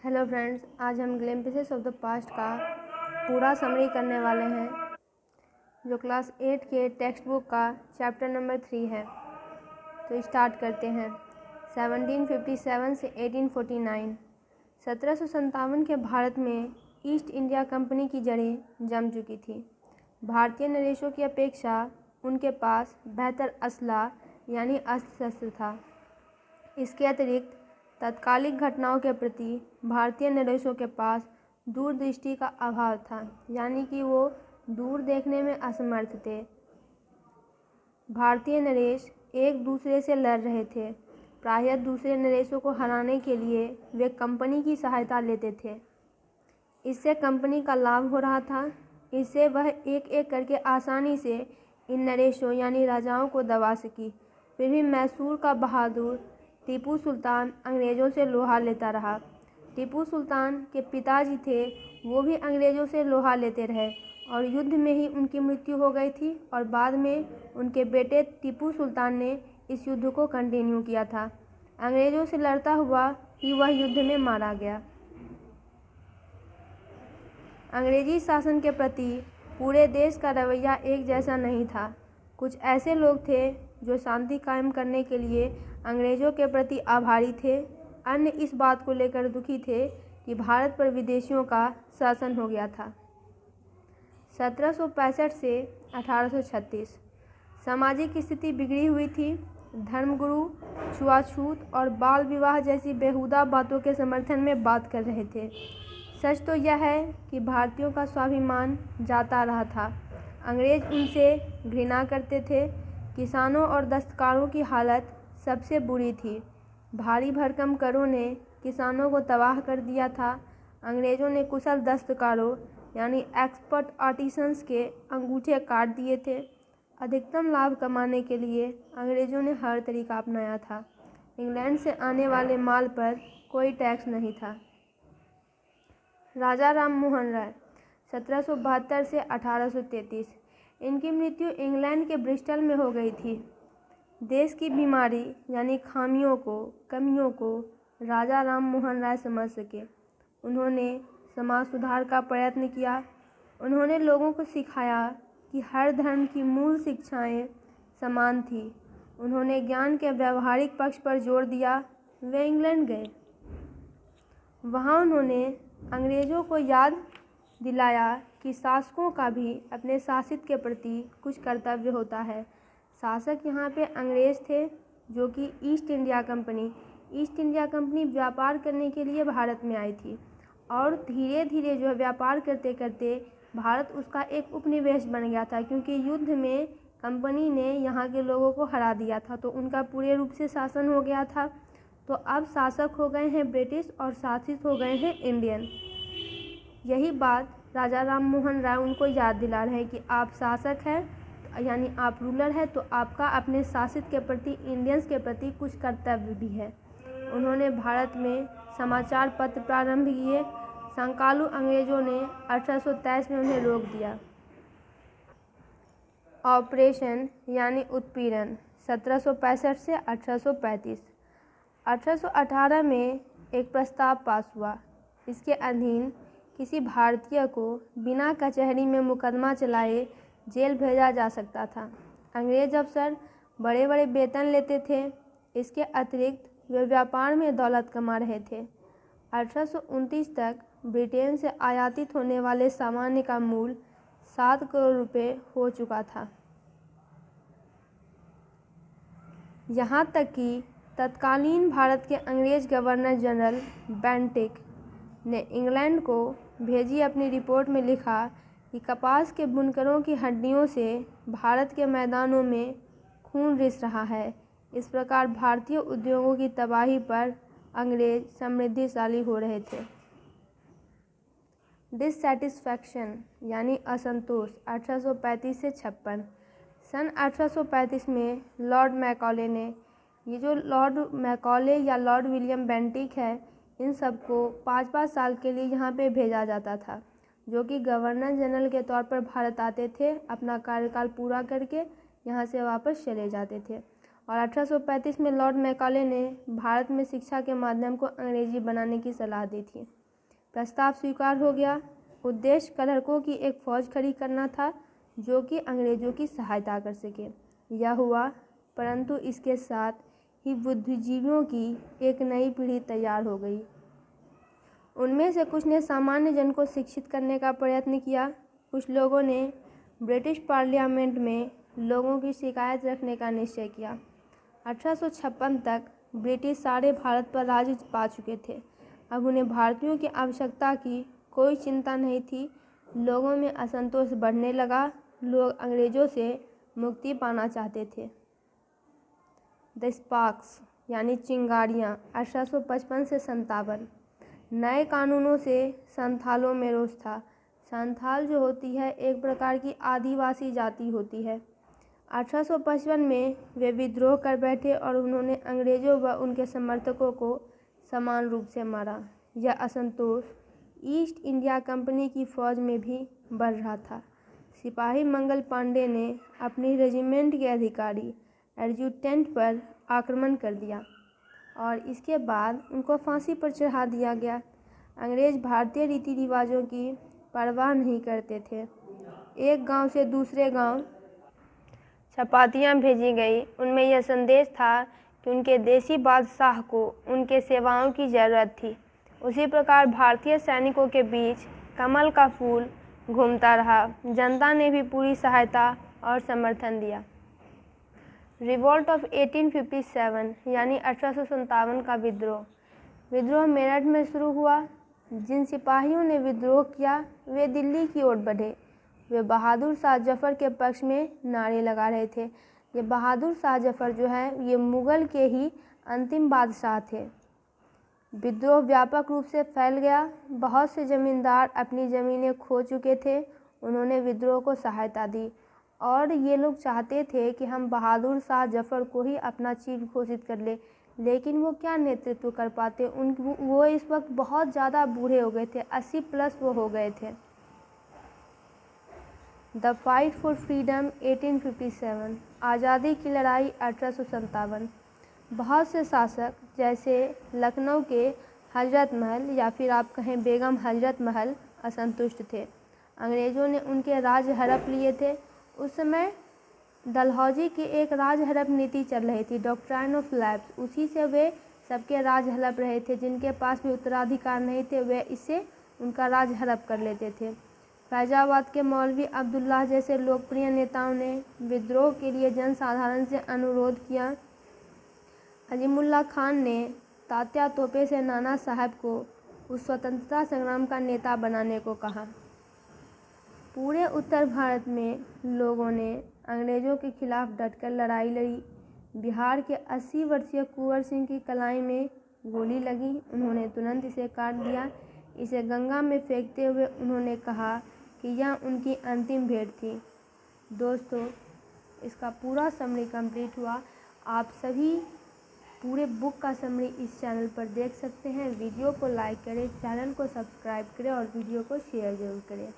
Hello friends, आज हम glimpses of the past का पूरा समरी करने वाले हैं जो क्लास 8 के टेक्स्ट बुक का चैप्टर नंबर 3 है। तो स्टार्ट करते हैं। 1757 से 1849। 1757 के भारत में ईस्ट इंडिया कंपनी की जड़ें जम चुकी थी। भारतीय नरेशों की अपेक्षा उनके पास बेहतर असला यानी अस्त्र शस्त्र था। इसके अतिरिक्त तत्कालिक घटनाओं के प्रति भारतीय नरेशों के पास दूरदृष्टि का अभाव था, यानी कि वो दूर देखने में असमर्थ थे। भारतीय नरेश एक दूसरे से लड़ रहे थे। प्रायः दूसरे नरेशों को हराने के लिए वे कंपनी की सहायता लेते थे। इससे कंपनी का लाभ हो रहा था। इससे वह एक एक करके आसानी से इन नरेशों यानी राजाओं को दबा सकी। फिर भी मैसूर का बहादुर टीपू सुल्तान अंग्रेज़ों से लोहा लेता रहा। टीपू सुल्तान के पिताजी थे, वो भी अंग्रेज़ों से लोहा लेते रहे और युद्ध में ही उनकी मृत्यु हो गई थी। और बाद में उनके बेटे टीपू सुल्तान ने इस युद्ध को कंटिन्यू किया था। अंग्रेज़ों से लड़ता हुआ ही वह युद्ध में मारा गया। अंग्रेजी शासन के प्रति पूरे देश का रवैया एक जैसा नहीं था। कुछ ऐसे लोग थे जो शांति कायम करने के लिए अंग्रेज़ों के प्रति आभारी थे। अन्य इस बात को लेकर दुखी थे कि भारत पर विदेशियों का शासन हो गया था। 1765 से 1836 सामाजिक स्थिति बिगड़ी हुई थी। धर्मगुरु छुआछूत और बाल विवाह जैसी बेहुदा बातों के समर्थन में बात कर रहे थे। सच तो यह है कि भारतीयों का स्वाभिमान जाता रहा था। अंग्रेज उनसे घृणा करते थे। किसानों और दस्तकारों की हालत सबसे बुरी थी। भारी भरकम करों ने किसानों को तबाह कर दिया था। अंग्रेज़ों ने कुशल दस्तकारों यानी एक्सपर्ट आर्टिसंस के अंगूठे काट दिए थे। अधिकतम लाभ कमाने के लिए अंग्रेज़ों ने हर तरीका अपनाया था। इंग्लैंड से आने वाले माल पर कोई टैक्स नहीं था। राजा राम मोहन राय 1772 से 1833। इनकी मृत्यु इंग्लैंड के ब्रिस्टल में हो गई थी। देश की बीमारी यानी खामियों को, कमियों को राजा राम मोहन राय समझ सके। उन्होंने समाज सुधार का प्रयत्न किया। उन्होंने लोगों को सिखाया कि हर धर्म की मूल शिक्षाएं समान थी। उन्होंने ज्ञान के व्यावहारिक पक्ष पर जोर दिया। वे इंग्लैंड गए। वहाँ उन्होंने अंग्रेज़ों को याद दिलाया कि शासकों का भी अपने शासित के प्रति कुछ कर्तव्य होता है। शासक यहाँ पे अंग्रेज़ थे जो कि ईस्ट इंडिया कंपनी व्यापार करने के लिए भारत में आई थी। और धीरे धीरे जो है व्यापार करते करते भारत उसका एक उपनिवेश बन गया था, क्योंकि युद्ध में कंपनी ने यहाँ के लोगों को हरा दिया था, तो उनका पूरे रूप से शासन हो गया था। तो अब शासक हो गए हैं ब्रिटिश और शासित हो गए हैं इंडियन। यही बात राजा राम मोहन राय उनको याद दिला रहे हैं कि आप शासक हैं यानी आप रूलर है, तो आपका अपने शासित के प्रति, इंडियंस के प्रति कुछ कर्तव्य भी है। उन्होंने भारत में समाचार पत्र प्रारंभ किए। संकालू अंग्रेज़ों ने 1823 में उन्हें रोक दिया। ऑपरेशन यानी उत्पीड़न 1765 से 1835। 1818 में एक प्रस्ताव पास हुआ। इसके अधीन किसी भारतीय को बिना कचहरी में मुकदमा चलाए जेल भेजा जा सकता था। अंग्रेज अफसर बड़े बड़े वेतन लेते थे। इसके अतिरिक्त वे व्यापार में दौलत कमा रहे थे। 1829 तक ब्रिटेन से आयातित होने वाले सामान का मूल्य 7 करोड़ रुपए हो चुका था। यहाँ तक कि तत्कालीन भारत के अंग्रेज गवर्नर जनरल बेंटिक ने इंग्लैंड को भेजी अपनी रिपोर्ट में लिखा कि कपास के बुनकरों की हड्डियों से भारत के मैदानों में खून रिस रहा है। इस प्रकार भारतीय उद्योगों की तबाही पर अंग्रेज समृद्धिशाली हो रहे थे। डिससैटिस्फैक्शन यानी असंतोष 1835 से 56। सन 1835 में लॉर्ड मैकॉले ने, ये जो लॉर्ड मैकॉले या लॉर्ड विलियम बेंटिक है, इन सबको 5-5 साल के लिए यहाँ पे भेजा जाता था, जो कि गवर्नर जनरल के तौर पर भारत आते थे। अपना कार्यकाल पूरा करके यहाँ से वापस चले जाते थे। और 1835 में लॉर्ड मैकाले ने भारत में शिक्षा के माध्यम को अंग्रेजी बनाने की सलाह दी थी। प्रस्ताव स्वीकार हो गया। उद्देश्य कलरकों की एक फौज खड़ी करना था जो कि अंग्रेजों की सहायता कर सके। यह हुआ, परंतु इसके साथ ही बुद्धिजीवियों की एक नई पीढ़ी तैयार हो गई। उनमें से कुछ ने सामान्य जन को शिक्षित करने का प्रयत्न किया। कुछ लोगों ने ब्रिटिश पार्लियामेंट में लोगों की शिकायत रखने का निश्चय किया। 1856 तक ब्रिटिश सारे भारत पर राज पा चुके थे। अब उन्हें भारतीयों की आवश्यकता की कोई चिंता नहीं थी। लोगों में असंतोष बढ़ने लगा। लोग अंग्रेजों से मुक्ति पाना चाहते थे। द स्पार्क्स यानी चिंगारियाँ 1855 से 57। नए कानूनों से संथालों में रोष था। संथाल जो होती है एक प्रकार की आदिवासी जाति होती है। 1855 में वे विद्रोह कर बैठे और उन्होंने अंग्रेजों व उनके समर्थकों को समान रूप से मारा। यह असंतोष ईस्ट इंडिया कंपनी की फौज में भी बढ़ रहा था। सिपाही मंगल पांडे ने अपनी रेजिमेंट के अधिकारी एडजुटेंट पर आक्रमण कर दिया और इसके बाद उनको फांसी पर चढ़ा दिया गया। अंग्रेज भारतीय रीति रिवाजों की परवाह नहीं करते थे। एक गांव से दूसरे गांव चपातियाँ भेजी गई। उनमें यह संदेश था कि उनके देसी बादशाह को उनके सेवाओं की ज़रूरत थी। उसी प्रकार भारतीय सैनिकों के बीच कमल का फूल घूमता रहा। जनता ने भी पूरी सहायता और समर्थन दिया। रिवॉल्ट ऑफ 1857 यानी 1857 का विद्रोह। विद्रोह मेरठ में शुरू हुआ। जिन सिपाहियों ने विद्रोह किया वे दिल्ली की ओर बढ़े। वे बहादुर शाह जफ़र के पक्ष में नारे लगा रहे थे। ये बहादुर शाह जफ़र जो है ये मुग़ल के ही अंतिम बादशाह थे। विद्रोह व्यापक रूप से फैल गया। बहुत से ज़मींदार अपनी ज़मीनें खो चुके थे। उन्होंने विद्रोह को सहायता दी और ये लोग चाहते थे कि हम बहादुर शाह जफ़र को ही अपना चीफ घोषित कर ले, लेकिन वो क्या नेतृत्व कर पाते। वो इस वक्त बहुत ज़्यादा बूढ़े हो गए थे, 80+ वो हो गए थे। द फाइट फॉर फ्रीडम 1857 आज़ादी की लड़ाई 1857। बहुत से शासक जैसे लखनऊ के हजरत महल या फिर आप कहें बेगम हजरत महल असंतुष्ट थे। अंग्रेज़ों ने उनके राज हड़प लिए थे। उस समय डलहौजी की एक राज हड़प नीति चल रही थी, डॉक्ट्राइन ऑफ लैप्स। उसी से वे सबके राज हड़प रहे थे। जिनके पास भी उत्तराधिकार नहीं थे वे इससे उनका राज हड़प कर लेते थे। फैजाबाद के मौलवी अब्दुल्लाह जैसे लोकप्रिय नेताओं ने विद्रोह के लिए जनसाधारण से अनुरोध किया। अजीमुल्ला खान ने तात्या तोपे से नाना साहब को उस स्वतंत्रता संग्राम का नेता बनाने को कहा। पूरे उत्तर भारत में लोगों ने अंग्रेज़ों के खिलाफ डटकर लड़ाई लड़ी। बिहार के 80 वर्षीय कुंवर सिंह की कलाई में गोली लगी। उन्होंने तुरंत इसे काट दिया। इसे गंगा में फेंकते हुए उन्होंने कहा कि यह उनकी अंतिम भेंट थी। दोस्तों, इसका पूरा समरी कंप्लीट हुआ। आप सभी पूरे बुक का समरी इस चैनल पर देख सकते हैं। वीडियो को लाइक करें, चैनल को सब्सक्राइब करें और वीडियो को शेयर ज़रूर करें।